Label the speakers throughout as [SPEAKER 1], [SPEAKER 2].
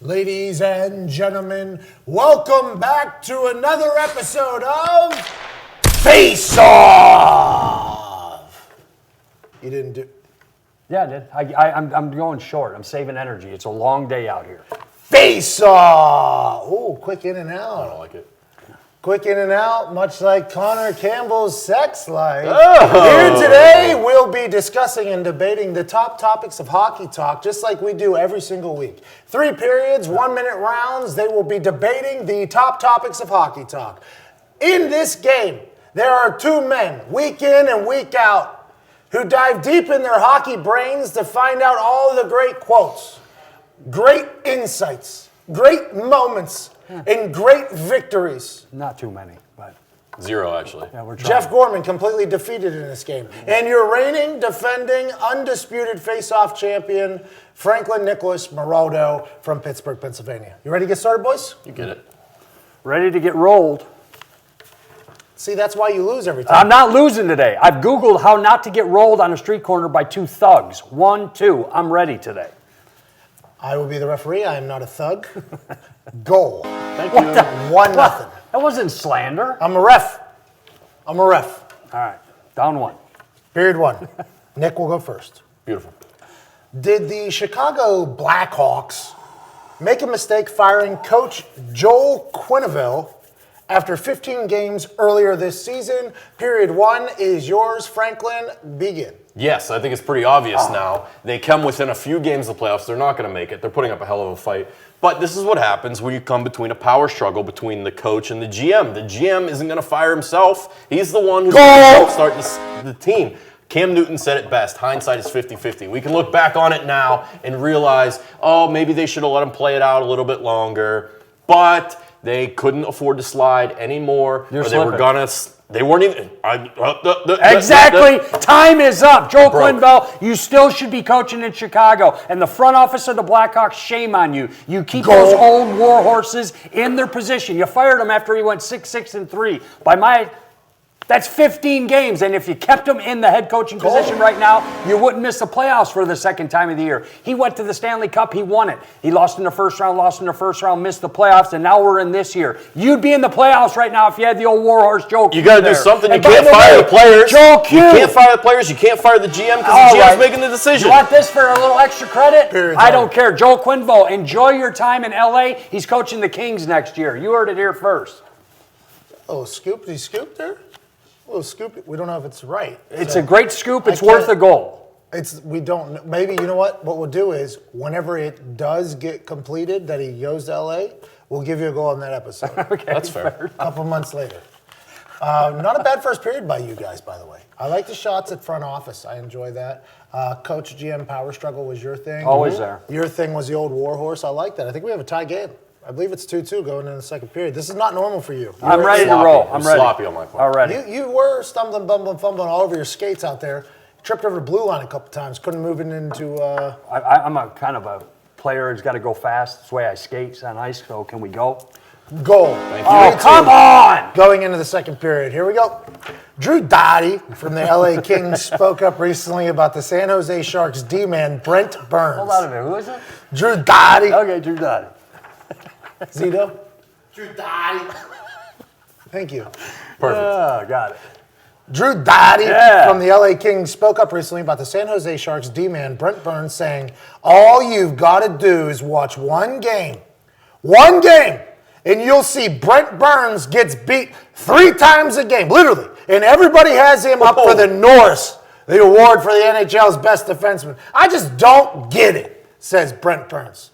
[SPEAKER 1] Ladies and gentlemen, welcome back to another episode of Faceoff. You didn't do...
[SPEAKER 2] Yeah, I did. I'm going short. I'm saving energy. It's a long day out here.
[SPEAKER 1] Faceoff! Ooh, quick in and out.
[SPEAKER 3] I don't like it.
[SPEAKER 1] Quick in and out, much like Connor Campbell's sex life. Oh. Here today, we'll be discussing and debating the top topics of hockey talk, just like we do every single week. 3 periods, 1-minute rounds. They will be debating the top topics of hockey talk. In this game, there are 2 men, week in and week out, who dive deep in their hockey brains to find out all the great quotes, great insights, great moments, and great victories.
[SPEAKER 2] Not too many, but
[SPEAKER 3] 0, actually.
[SPEAKER 2] yeah, we're trying.
[SPEAKER 1] Jeff Gorman completely defeated in this game. And your reigning, defending, undisputed face-off champion, Franklin Nicholas Maraldo from Pittsburgh, Pennsylvania. You ready to get started, boys?
[SPEAKER 3] You get it.
[SPEAKER 2] Ready to get rolled.
[SPEAKER 1] See, that's why you lose every time.
[SPEAKER 2] I'm not losing today. I've Googled how not to get rolled on a street corner by 2 thugs. 1, 2. I'm ready today.
[SPEAKER 1] I will be the referee. I am not a thug. Goal.
[SPEAKER 3] Thank you.
[SPEAKER 1] 1-0.
[SPEAKER 2] That wasn't slander.
[SPEAKER 1] I'm a ref.
[SPEAKER 2] All right, down 1.
[SPEAKER 1] Period 1. Nick will go first.
[SPEAKER 3] Beautiful.
[SPEAKER 1] Did the Chicago Blackhawks make a mistake firing coach Joel Quenneville after 15 games earlier this season? Period 1 is yours, Franklin. Begin.
[SPEAKER 3] Yes, I think it's pretty obvious now. They come within a few games of the playoffs. They're not going to make it. They're putting up a hell of a fight. But this is what happens when you come between a power struggle between the coach and the GM. The GM isn't going to fire himself. He's the one who's going to start the team. Cam Newton said it best. Hindsight is 50-50. We can look back on it now and realize, oh, maybe they should have let him play it out a little bit longer. But they couldn't afford to slide anymore. They weren't even.
[SPEAKER 2] Exactly. Time is up. Joel Quenneville, you still should be coaching in Chicago. And the front office of the Blackhawks, shame on you. You keep those old war horses in their position. You fired him after he went 6-6-3. That's 15 games, and if you kept him in the head coaching position right now, you wouldn't miss the playoffs for the second time of the year. He went to the Stanley Cup, he won it. He lost in the first round, missed the playoffs, and now we're in this year. You'd be in the playoffs right now if you had the old warhorse Joe Q.
[SPEAKER 3] You got to do something. You can't fire the players.
[SPEAKER 2] Joe Q.
[SPEAKER 3] You can't fire the players. You can't fire the GM because the GM's making the decision.
[SPEAKER 2] You want this for a little extra credit? I don't care. Joel Quenneville, enjoy your time in LA. He's coaching the Kings next year. You heard it here first.
[SPEAKER 1] Oh, scoop? Did he scoop there? Well, scoop. We don't know if it's right.
[SPEAKER 2] It's a great scoop. It's worth a goal.
[SPEAKER 1] We don't. Maybe you know what? What we'll do is whenever it does get completed that he goes to LA, we'll give you a goal on that episode.
[SPEAKER 2] Okay,
[SPEAKER 3] that's fair.
[SPEAKER 1] A couple months later. Not a bad first period by you guys, by the way. I like the shots at front office. I enjoy that. Coach GM power struggle was your thing.
[SPEAKER 2] Always there.
[SPEAKER 1] Your thing was the old war horse. I like that. I think we have a tie game. I believe it's 2-2 going into the second period. This is not normal for you.
[SPEAKER 2] I'm ready to roll. I'm ready.
[SPEAKER 3] Sloppy on my part.
[SPEAKER 2] Already.
[SPEAKER 1] You were stumbling, bumbling, fumbling all over your skates out there. Tripped over the blue line a couple times. Couldn't move it into...
[SPEAKER 2] I'm a kind of a player who's got to go fast. That's the way I skate on ice, so can we go?
[SPEAKER 1] Goal.
[SPEAKER 3] Thank you.
[SPEAKER 2] Oh, come on!
[SPEAKER 1] Going into the second period. Here we go. Drew Doughty from the LA Kings spoke up recently about the San Jose Sharks D-man Brent Burns.
[SPEAKER 2] Hold on a minute. Who is it?
[SPEAKER 1] Drew Doughty.
[SPEAKER 2] Okay, Drew Doughty.
[SPEAKER 1] Zito? Drew Doughty. Thank you.
[SPEAKER 3] Perfect.
[SPEAKER 2] Oh, got it.
[SPEAKER 1] Drew Doughty from the LA Kings spoke up recently about the San Jose Sharks D-man Brent Burns saying, all you've got to do is watch one game, and you'll see Brent Burns gets beat 3 times a game, literally. And everybody has him up for the Norris, the award for the NHL's best defenseman. I just don't get it, says Brent Burns.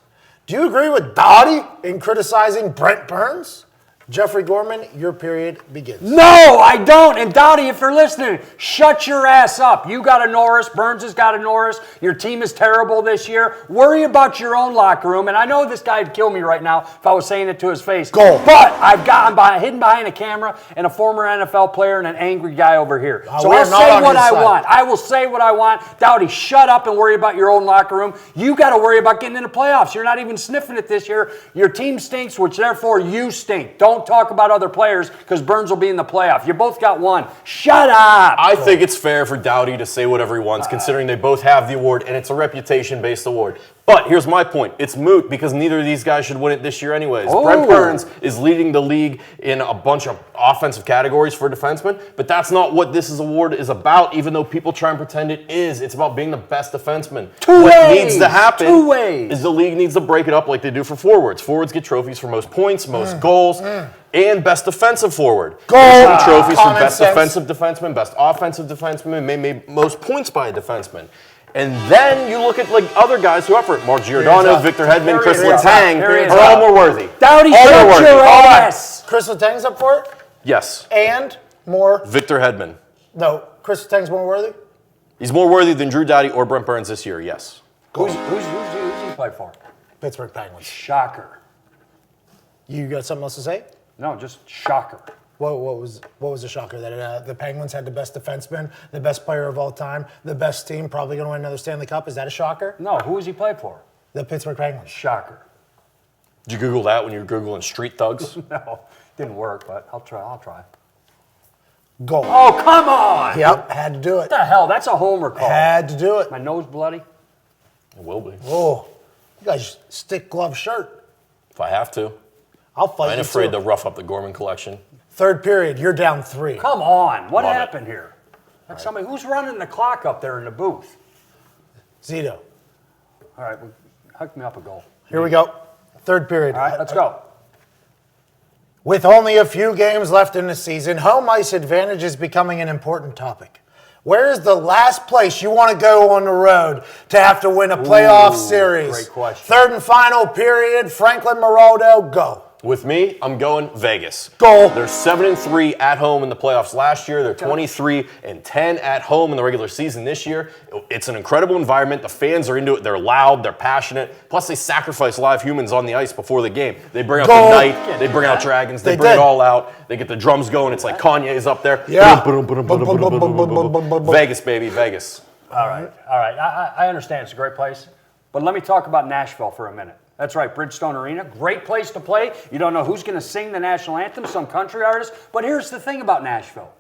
[SPEAKER 1] Do you agree with Doughty in criticizing Brent Burns? Jeffrey Gorman, your period begins.
[SPEAKER 2] No, I don't. And Doughty, if you're listening, shut your ass up. You got a Norris. Burns has got a Norris. Your team is terrible this year. Worry about your own locker room. And I know this guy would kill me right now if I was saying it to his face.
[SPEAKER 1] Goal.
[SPEAKER 2] But I'm hidden behind a camera and a former NFL player and an angry guy over here. So I'll say what I want. I will say what I want. Doughty, shut up and worry about your own locker room. You got to worry about getting in the playoffs. You're not even sniffing it this year. Your team stinks, which therefore you stink. Don't talk about other players because Burns will be in the playoff. You both got one. Shut up.
[SPEAKER 3] I think it's fair for Doughty to say whatever he wants, considering they both have the award and it's a reputation-based award. But here's my point. It's moot because neither of these guys should win it this year anyways.
[SPEAKER 2] Oh.
[SPEAKER 3] Brent Burns is leading the league in a bunch of offensive categories for defensemen, but that's not what this award is about, even though people try and pretend it is. It's about being the best defenseman. What needs to happen is the league needs to break it up like they do for forwards. Forwards get trophies for most points, most goals, and best defensive forward. Some trophies for best defensive defenseman, best offensive defenseman, maybe most points by a defenseman. And then you look at like other guys who are up for it. Mark Giordano, Victor Hedman, Chris Letang are all more worthy.
[SPEAKER 2] Dowdy, shut your ass.
[SPEAKER 1] Chris Letang's up for it?
[SPEAKER 3] Yes.
[SPEAKER 1] And more?
[SPEAKER 3] Victor Hedman.
[SPEAKER 1] No, Chris Letang's more worthy?
[SPEAKER 3] He's more worthy than Drew Doughty or Brent Burns this year, yes.
[SPEAKER 2] Who's he play for?
[SPEAKER 1] Pittsburgh Penguins.
[SPEAKER 2] Shocker.
[SPEAKER 1] You got something else to say?
[SPEAKER 2] No, just shocker.
[SPEAKER 1] What was the shocker? That the Penguins had the best defenseman, the best player of all time, the best team, probably going to win another Stanley Cup. Is that a shocker?
[SPEAKER 2] No, who does he play for?
[SPEAKER 1] The Pittsburgh Penguins.
[SPEAKER 2] Shocker.
[SPEAKER 3] Did you Google that when you were Googling street thugs?
[SPEAKER 2] No, didn't work, but I'll try.
[SPEAKER 1] Goal.
[SPEAKER 2] Oh, come on!
[SPEAKER 1] Yep, had to do it.
[SPEAKER 2] What the hell? That's a homer call.
[SPEAKER 1] Had to do it.
[SPEAKER 2] My nose bloody?
[SPEAKER 3] It will be.
[SPEAKER 1] Oh, you guys stick glove shirt.
[SPEAKER 3] If I have to.
[SPEAKER 1] I'll fight
[SPEAKER 3] I ain't
[SPEAKER 1] you
[SPEAKER 3] afraid
[SPEAKER 1] too.
[SPEAKER 3] to rough up the Gorman collection.
[SPEAKER 1] Third period, you're down 3.
[SPEAKER 2] Come on. What
[SPEAKER 3] Love it.
[SPEAKER 2] happened here? Like somebody, who's running the clock up there in the booth?
[SPEAKER 1] Zito.
[SPEAKER 2] All right, well, hook me up a goal.
[SPEAKER 1] Here we go. Third period.
[SPEAKER 2] All right, let's go.
[SPEAKER 1] With only a few games left in the season, home ice advantage is becoming an important topic. Where is the last place you want to go on the road to have to win a playoff series?
[SPEAKER 2] Great question.
[SPEAKER 1] Third and final period, Franklin Maraldo, go.
[SPEAKER 3] With me, I'm going Vegas.
[SPEAKER 1] Goal.
[SPEAKER 3] They're 7-3 at home in the playoffs last year. They're 23-10 at home in the regular season this year. It's an incredible environment. The fans are into it. They're loud. They're passionate. Plus, they sacrifice live humans on the ice before the game. They bring out
[SPEAKER 1] Goal.
[SPEAKER 3] the night. They bring out dragons. They bring
[SPEAKER 1] did.
[SPEAKER 3] it all out. They get the drums going. It's like Kanye's up there.
[SPEAKER 1] Yeah.
[SPEAKER 3] Vegas, baby, Vegas.
[SPEAKER 2] All right. I understand it's a great place, but let me talk about Nashville for a minute. That's right, Bridgestone Arena, great place to play. You don't know who's going to sing the national anthem, some country artist. But here's the thing about Nashville.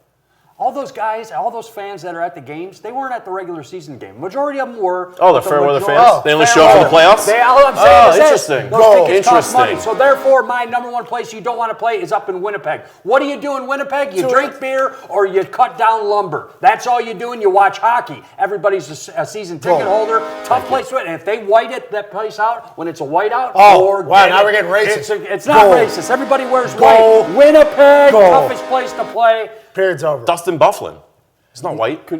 [SPEAKER 2] All those guys, all those fans that are at the games, they weren't at the regular season game. Majority of them were.
[SPEAKER 3] Oh, the fair weather fans? They only show up for the playoffs?
[SPEAKER 2] All I'm saying is this.
[SPEAKER 3] Interesting.
[SPEAKER 2] Those tickets cost money.
[SPEAKER 3] Interesting.
[SPEAKER 2] So therefore, my number one place you don't want to play is up in Winnipeg. What do you do in Winnipeg? You drink beer or you cut down lumber. That's all you do, and you watch hockey. Everybody's a season ticket holder. Tough place to win. And if they white that place out, when it's a whiteout,
[SPEAKER 1] now we're getting racist.
[SPEAKER 2] It's not racist. Everybody wears white. Winnipeg, toughest place to play.
[SPEAKER 1] Period's over.
[SPEAKER 3] Dustin Bufflin. It's not white.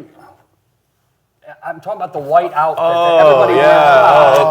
[SPEAKER 2] I'm talking about the white out. Everybody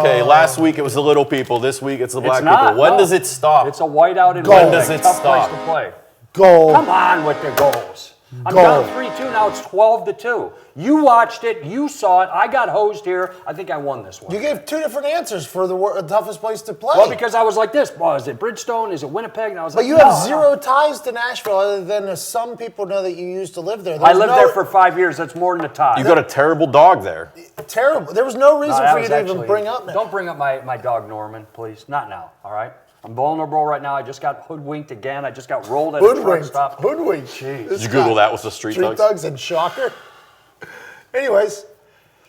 [SPEAKER 3] Okay. Last week it was the little people. This week it's the black
[SPEAKER 2] not,
[SPEAKER 3] people. When
[SPEAKER 2] no.
[SPEAKER 3] does it stop?
[SPEAKER 2] It's a white out in
[SPEAKER 3] When
[SPEAKER 2] Winnipeg.
[SPEAKER 3] does it
[SPEAKER 2] Tough
[SPEAKER 3] stop?
[SPEAKER 2] place to play.
[SPEAKER 1] Goal.
[SPEAKER 2] Come on with the goals. I'm down 3-2 now. It's 12-2. You watched it. You saw it. I got hosed here. I think I won this one.
[SPEAKER 1] You gave 2 different answers for the toughest place to play.
[SPEAKER 2] Well, because I was like this. Well, is it Bridgestone? Is it Winnipeg? And I was
[SPEAKER 1] But
[SPEAKER 2] like,
[SPEAKER 1] you have zero ties to Nashville other than some people know that you used to live there.
[SPEAKER 2] I lived there for 5 years. That's more than a tie.
[SPEAKER 3] You got a terrible dog there.
[SPEAKER 1] Terrible. There was no reason
[SPEAKER 2] that
[SPEAKER 1] for you
[SPEAKER 2] was
[SPEAKER 1] to
[SPEAKER 2] actually-
[SPEAKER 1] even bring up that.
[SPEAKER 2] Don't bring up my dog Norman, please. Not now, all right? I'm vulnerable right now. I just got hoodwinked again. I just got rolled at a truck
[SPEAKER 1] Hoodwinked.
[SPEAKER 2] stop.
[SPEAKER 1] Hoodwinked.
[SPEAKER 2] Jeez.
[SPEAKER 3] Did you Google that with the street thugs?
[SPEAKER 1] Thugs and Shocker. Anyways,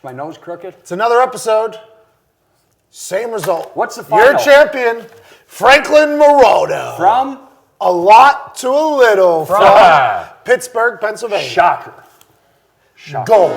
[SPEAKER 2] My nose crooked?
[SPEAKER 1] it's another episode. Same result.
[SPEAKER 2] What's the final?
[SPEAKER 1] Your champion, Franklin Maraldo.
[SPEAKER 2] From?
[SPEAKER 1] A lot to a little from Pittsburgh, Pennsylvania.
[SPEAKER 2] Shocker.
[SPEAKER 1] Goal.